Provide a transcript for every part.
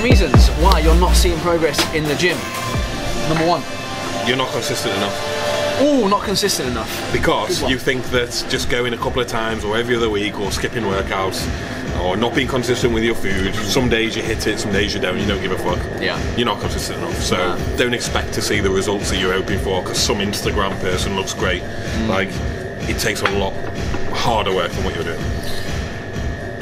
reasons why you're not seeing progress in the gym. Number one. You're not consistent enough. Oh, not consistent enough. Because you think that just going a couple of times or every other week or skipping workouts or not being consistent with your food, some days you hit it, some days you don't give a fuck. Yeah. You're not consistent enough. So don't expect to see the results that you're hoping for because some Instagram person looks great. Like, it takes a lot harder work than what you're doing.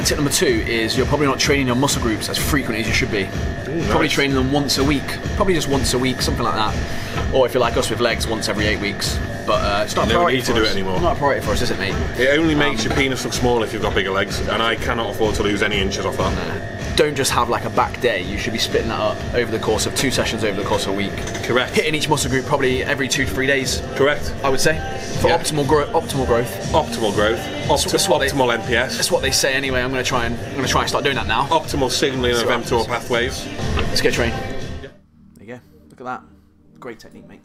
Tip number two is you're probably not training your muscle groups as frequently as you should be. Ooh, probably nice. training them once a week. Probably just once a week, something like that. Or if you're like us with legs, once every 8 weeks. But it's not a priority need to do it anymore. Not a priority for us, is it, mate? It only makes your penis look small if you've got bigger legs, and I cannot afford to lose any inches off that. No. Don't just have like a back day. You should be splitting that up over the course of 2 sessions over the course of a week. Correct. Hitting each muscle group probably every 2 to 3 days. Correct. I would say for optimal growth. Optimal growth. Optimal NPS. That's what they say anyway. I'm going to try and start doing that now. Optimal signalling of mTOR pathways. Let's go train. Yeah. There you go. Look at that. Great technique, mate.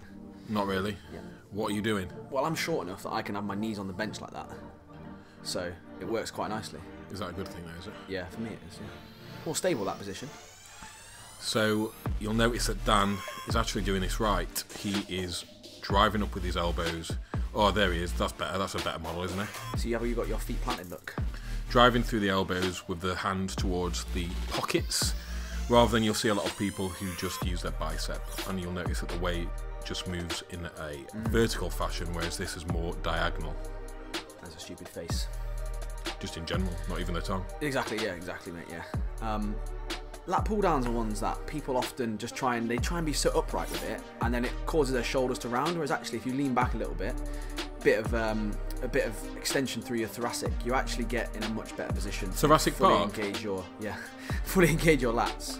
Not really. Yeah. What are you doing? Well, I'm short enough that I can have my knees on the bench like that. So it works quite nicely. Is that a good thing though, is it? Yeah, for me it is, yeah. More stable, that position. So you'll notice that Dan is actually doing this right. He is driving up with his elbows. Oh, there he is. That's better. That's a better model, isn't it? So you've got your feet planted, look. Driving through the elbows with the hand towards the pockets, rather than you'll see a lot of people who just use their bicep. And you'll notice that the weight just moves in a vertical fashion, whereas this is more diagonal. That's a stupid face. Just in general, not even the tongue. Exactly, yeah, exactly, mate, yeah. Lat pull downs are ones that people often just try and be so upright with it, and then it causes their shoulders to round. Whereas actually, if you lean back a little bit, a bit of extension through your thoracic, you actually get in a much better position. Thoracic fully bark? engage your fully engage your lats.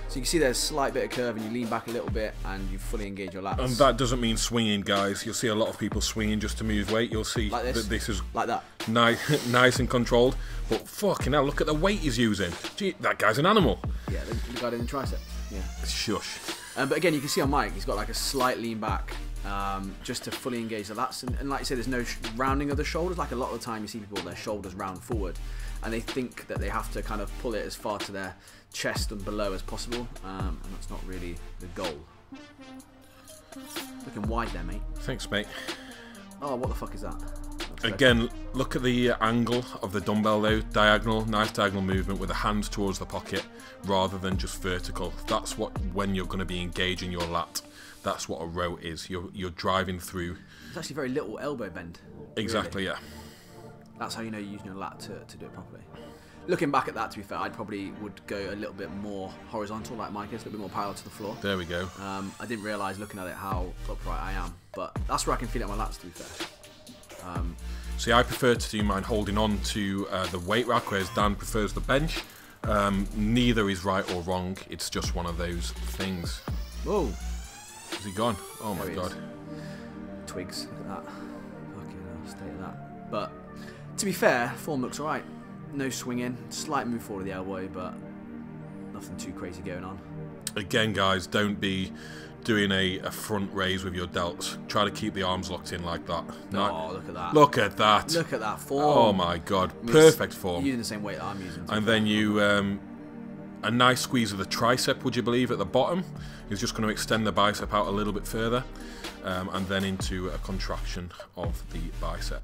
So you can see there's a slight bit of curve, and you lean back a little bit, and you fully engage your lats. And that doesn't mean swinging, guys. You'll see a lot of people swinging just to move weight. You'll see like that this is like that. nice and controlled. But fucking hell, look at the weight he's using. Gee, that guy's an animal. Yeah, the guy in the tricep. Yeah. Shush. But again, you can see on Mike, he's got like a slight lean back, just to fully engage the lats. And like you said, there's no rounding of the shoulders. Like a lot of the time, you see people with their shoulders round forward, and they think that they have to kind of pull it as far to their chest and below as possible, and that's not really the goal. Looking wide there, mate. Thanks, mate. Oh, what the fuck is that? Again, look at the angle of the dumbbell though. Diagonal, nice diagonal movement with a hand towards the pocket rather than just vertical. That's what, when you're going to be engaging your lat, that's what a row is. You're driving through. It's actually very little elbow bend. Exactly, really. Yeah. That's how you know you're using your lat to do it properly. Looking back at that, to be fair, I probably would go a little bit more horizontal, like Mike is, a little bit more parallel to the floor. There we go. I didn't realise, looking at it, how upright I am, but that's where I can feel it on my lats, to be fair. See, I prefer to do mine holding on to the weight rack, whereas Dan prefers the bench. Neither is right or wrong. It's just one of those things. Whoa! Is he gone? Oh my god. Twigs, look at that. Fucking hell, state of that. But to be fair, form looks alright. No swinging, slight move forward of the elbow, but nothing too crazy going on. Again, guys, don't be doing a front raise with your delts. Try to keep the arms locked in like that. No, look at that. Look at that. Look at that form. Oh my god, perfect form. You're using the same weight that I'm using. And then you, a nice squeeze of the tricep, would you believe, at the bottom. Is just going to extend the bicep out a little bit further, and then into a contraction of the bicep.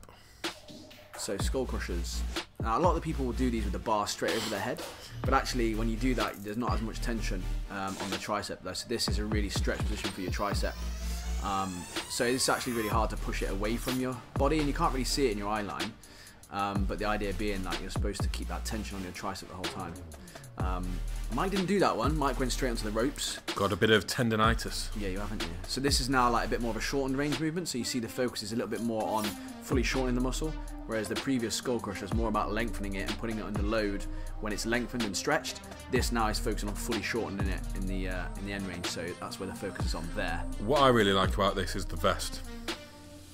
So skull crushers. Now, a lot of the people will do these with the bar straight over their head, but actually when you do that, there's not as much tension on the tricep though. So this is a really stretched position for your tricep. So it's actually really hard to push it away from your body, and you can't really see it in your eye line. But the idea being that you're supposed to keep that tension on your tricep the whole time. Mike didn't do that one. Mike went straight onto the ropes. Got a bit of tendinitis. Yeah, you haven't you? So this is now like a bit more of a shortened range movement. So you see the focus is a little bit more on fully shortening the muscle, whereas the previous skull crusher is more about lengthening it and putting it under load when it's lengthened and stretched. This now is focusing on fully shortening it in the end range. So that's where the focus is on there. What I really like about this is the vest.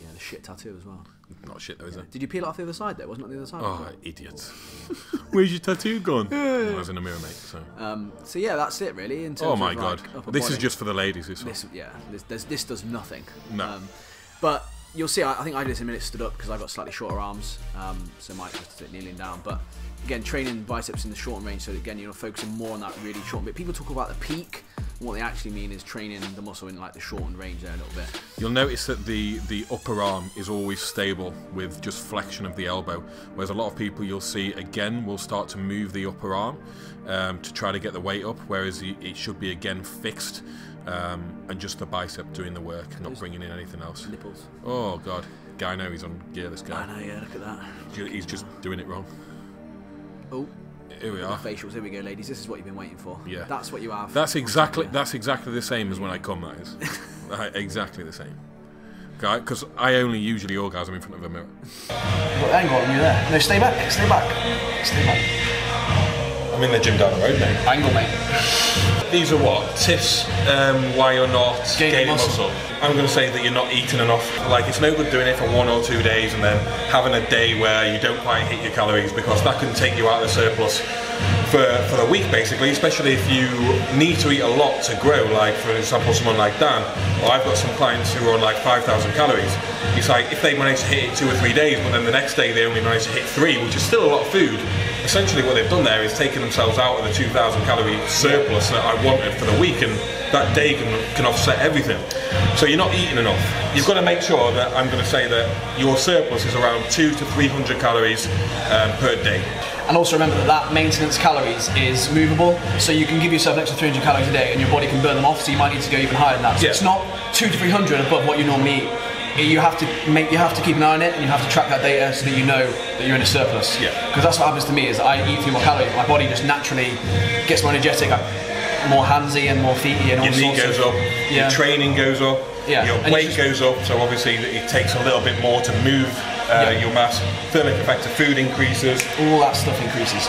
Yeah, the shit tattoo as well. Not shit though, is it? Did you peel it off the other side though? Wasn't it the other side? Oh, idiot. Where's your tattoo gone? I was in the mirror, mate. So yeah, that's it really. In terms oh my of, god. like, upper This body. is just for the ladies, this one. This does nothing. No. But you'll see, I think I did this in a minute stood up because I've got slightly shorter arms, so I might just do it kneeling down. But again, training biceps in the shortened range, so again, you're focusing more on that really short bit. People talk about the peak, and what they actually mean is training the muscle in like the shortened range there a little bit. You'll notice that the upper arm is always stable with just flexion of the elbow, whereas a lot of people you'll see again will start to move the upper arm to try to get the weight up, whereas it should be again fixed. And just the bicep doing the work, not bringing in anything else. Nipples. Oh god, guy, know he's on gear. This guy. I know, yeah. Look at that. He's just doing it wrong. Oh, here we are. Facials. Here we go, ladies. This is what you've been waiting for. Yeah. That's what you have. That's exactly the same as when I come. That is exactly the same. Okay, because I only usually orgasm in front of a mirror. What angle are you there? No, stay back. Stay back. Stay back. I'm in the gym down the road, mate. Angle, mate. These are what? Tips why you're not gaining muscle. I'm going to say that you're not eating enough. Like, it's no good doing it for 1 or 2 days and then having a day where you don't quite hit your calories, because that can take you out of the surplus for the week, basically, especially if you need to eat a lot to grow. Like, for example, someone like Dan, or I've got some clients who are on like 5,000 calories. It's like, if they manage to hit it 2 or 3 days, but then the next day they only manage to hit 3, which is still a lot of food, essentially what they've done there is taken themselves out of the 2,000 calorie surplus that I wanted for the week, and that day can offset everything. So you're not eating enough. You've got to make sure that, I'm going to say that your surplus is around 200 to 300 calories per day. And also remember that maintenance calories is movable, so you can give yourself an extra 300 calories a day and your body can burn them off, so you might need to go even higher than that. So it's not 200 to 300 above what you normally eat. You have to keep an eye on it, and you have to track that data so that you know that you're in a surplus. Yeah. Because that's what happens to me, is I eat a few more calories, my body just naturally gets more energetic, I'm more handsy and more feety and all sorts. Your knee goes up, your training goes up, your weight goes up, so obviously it takes a little bit more to move your mass. Thermic effect of food increases. All that stuff increases.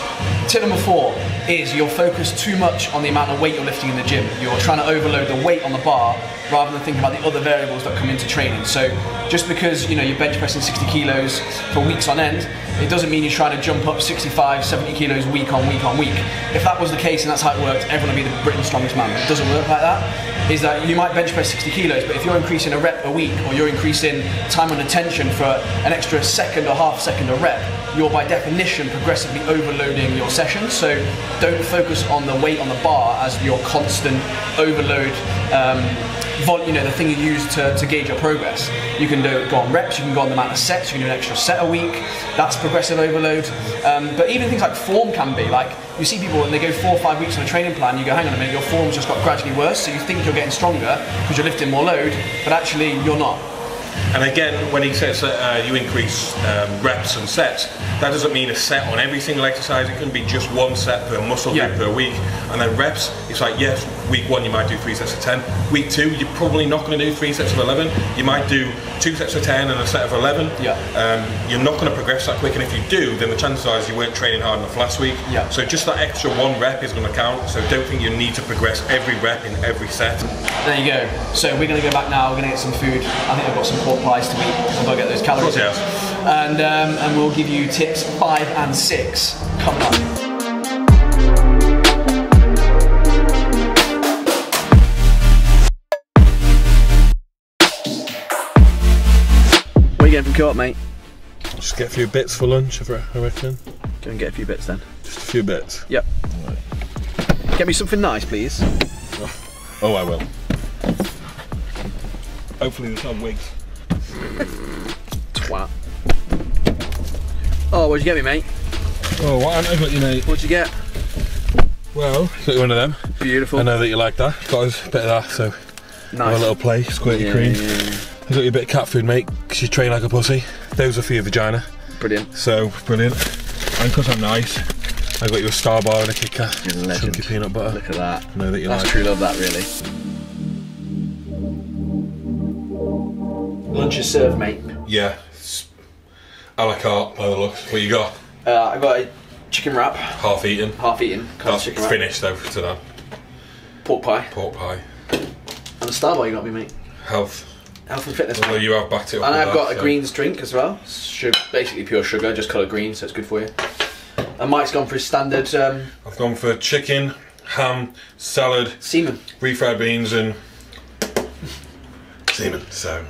Tip number 4 is you're focused too much on the amount of weight you're lifting in the gym. You're trying to overload the weight on the bar rather than thinking about the other variables that come into training. So just because you're bench pressing 60 kilos for weeks on end, it doesn't mean you're trying to jump up 65, 70 kilos week on week on week. If that was the case and that's how it worked, everyone would be Britain's strongest man. It doesn't work like that. Is that you might bench press 60 kilos, but if you're increasing a rep a week, or you're increasing time under tension for an extra second or half second a rep, you're by definition progressively overloading your session. So don't focus on the weight on the bar as your constant overload, the thing you use to gauge your progress. You can go on reps, you can go on the amount of sets, you can do an extra set a week. That's progressive overload. But even things like form can be, like, you see people when they go 4 or 5 weeks on a training plan, you go, hang on a minute, your form's just got gradually worse, so you think you're getting stronger because you're lifting more load, but actually you're not. And again, when he says that you increase reps and sets, that doesn't mean a set on every single exercise. It can be just 1 set per muscle group per week. And then reps, it's like, yes, week 1 you might do 3 sets of 10. Week 2, you're probably not going to do 3 sets of 11. You might do 2 sets of 10 and a set of 11. You're not going to progress that quick, and if you do, then the chances are you weren't training hard enough last week. So just that extra 1 rep is going to count. So don't think you need to progress every rep in every set. There you go. So we're going to go back now, we're going to get some food. I think I've got some pork pies to eat, so I've got to get those calories in. And we'll give you tips 5 and 6 coming up. What are you getting from Co-op, mate? Just get a few bits for lunch, I reckon. Go and get a few bits then. Just a few bits? Yep. Right. Get me something nice, please. Oh, I will. Hopefully there's no wigs. Twat. Oh, what'd you get me, mate? Oh, what haven't I got you, mate? What'd you get? Well, got you one of them. Beautiful. I know that you like that. Got us a bit of that, so nice. Have a little play, squirt your cream. I got you a bit of cat food, mate, because you train like a pussy. Those are for your vagina. Brilliant. So, brilliant. And because I'm nice, I got you a Star Bar and a Kit Kat. Chunky peanut butter. Look at that. I know that you like. That's true love, that, really. Lunch is served, mate. Yeah. A la carte, by the looks. What you got? I got a chicken wrap. Half eaten. Half eaten. That's finished though for today. Pork pie. Pork pie. And a Star Bar you got me, mate. Health. Health and fitness. Well, you have backed it up. And I've got a greens drink as well. Basically pure sugar, just coloured green, so it's good for you. And Mike's gone for his standard. I've gone for chicken, ham, salad, semen, refried beans, and semen. So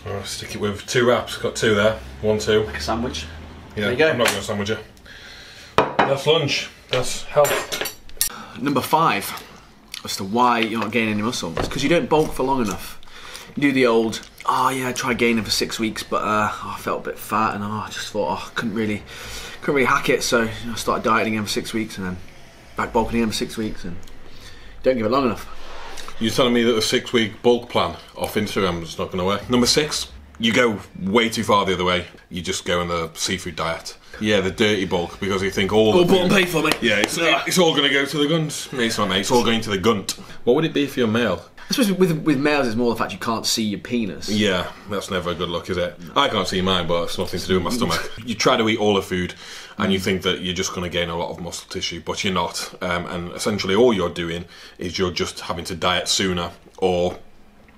I'll stick it with 2 reps. Got 2 there. 1, 2. Like a sandwich. Yeah, there you go. I'm not going to sandwich it. That's lunge. That's health. Number 5, as to why you're not gaining any muscle. It's because you don't bulk for long enough. You do the old, oh yeah, I tried gaining for 6 weeks, but I felt a bit fat, and I just thought, I couldn't really hack it, so I started dieting again for 6 weeks, and then back bulking again for 6 weeks, and don't give it long enough. You're telling me that the 6-week bulk plan off Instagram is not going to work? Number 6, you go way too far the other way. You just go on the seafood diet. Yeah, the dirty bulk, because you think all bought and paid for me. Yeah, it's all going to go to the guns. It's not, mate. It's all going to the gunt. What would it be for your male? I suppose with males, it's more the fact you can't see your penis. Yeah, that's never a good look, is it? I can't see mine, but it's nothing to do with my stomach. You try to eat all the food, and you think that you're just going to gain a lot of muscle tissue, but you're not. And essentially all you're doing is you're just having to diet sooner, or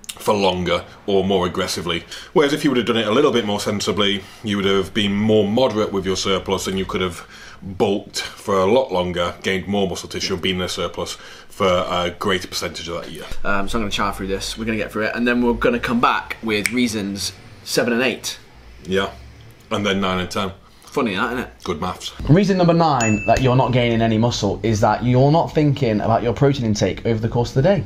for longer, or more aggressively. Whereas if you would have done it a little bit more sensibly, you would have been more moderate with your surplus, and you could have bulked for a lot longer, gained more muscle tissue, and been in a surplus for a greater percentage of that year. So I'm going to chat through this. We're going to get through it, and then we're going to come back with reasons 7 and 8. Yeah, and then 9 and 10. Funny that, isn't it? Good maths. Reason number 9 that you're not gaining any muscle is that you're not thinking about your protein intake over the course of the day.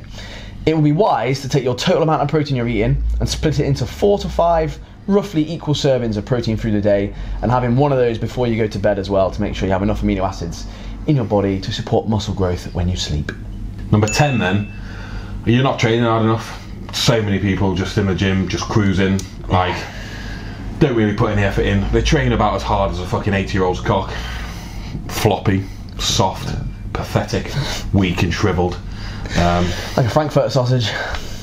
It would be wise to take your total amount of protein you're eating and split it into 4 to 5 roughly equal servings of protein through the day, and having one of those before you go to bed as well, to make sure you have enough amino acids in your body to support muscle growth when you sleep. Number 10 then, you're not training hard enough. So many people just in the gym, just cruising, like, don't really put any effort in. They train about as hard as a fucking 80-year-old's cock. Floppy, soft, pathetic, weak and shriveled. Like a Frankfurter sausage.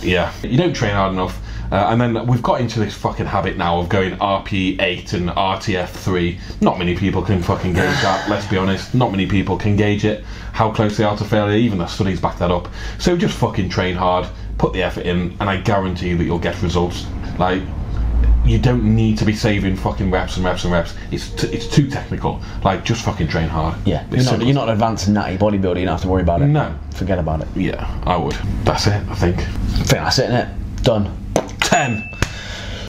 Yeah, you don't train hard enough. And then we've got into this fucking habit now of going RP8 and RTF3. Not many people can fucking gauge that, let's be honest. Not many people can gauge it, how close they are to failure. Even the studies back that up. So just fucking train hard, put the effort in, and I guarantee you that you'll get results. Like, you don't need to be saving fucking reps and reps and reps. It's too technical. Like, just fucking train hard. Yeah, you're not advanced natty bodybuilder, you don't have to worry about it. No. Forget about it. Yeah, I would. That's it, I think. I think that's it, innit? Done. 10.